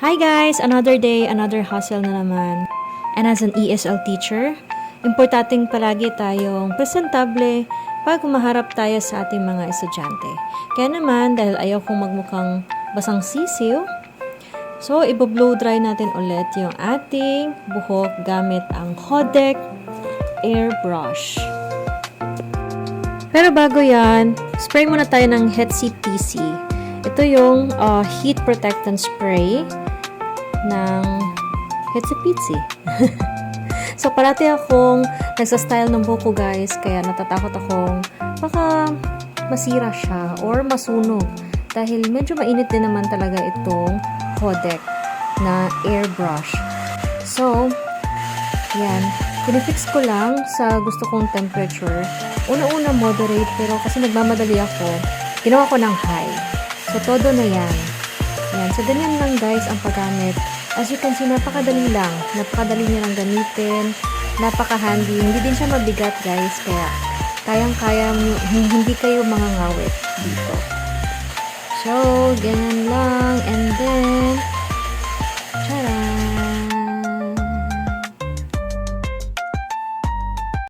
Hi guys! Another day, another hustle na naman. And as an ESL teacher, importanteng palagi tayong presentable pag maharap tayo sa ating mga estudyante. Kaya naman, dahil ayaw kong magmukhang basang sisiw, so i-blow dry natin ulit yung ating buhok gamit ang Codec Airbrush. Pero bago yan, spray muna tayo ng Hetzy PC. Ito yung heat protectant spray ng Hetzy PC. So, parati akong nagsa-style ng buhok ko, guys, kaya natatakot akong baka masira siya or masunog. Dahil medyo mainit din naman talaga itong Codec na airbrush. So, yan. Pinifix ko lang sa gusto kong temperature. Una-una moderate, pero kasi nagmamadali ako, ginawa ko ng high. So, todo na yan. Yan. So, ganyan lang, guys, ang paggamit. As you can see, napakadali lang. Napakadali niya lang gamitin. Napaka-handy. Hindi din siya mabigat, guys. Kaya, kayang-kaya, hindi kayo mangangawit dito. So, ganyan lang. And then,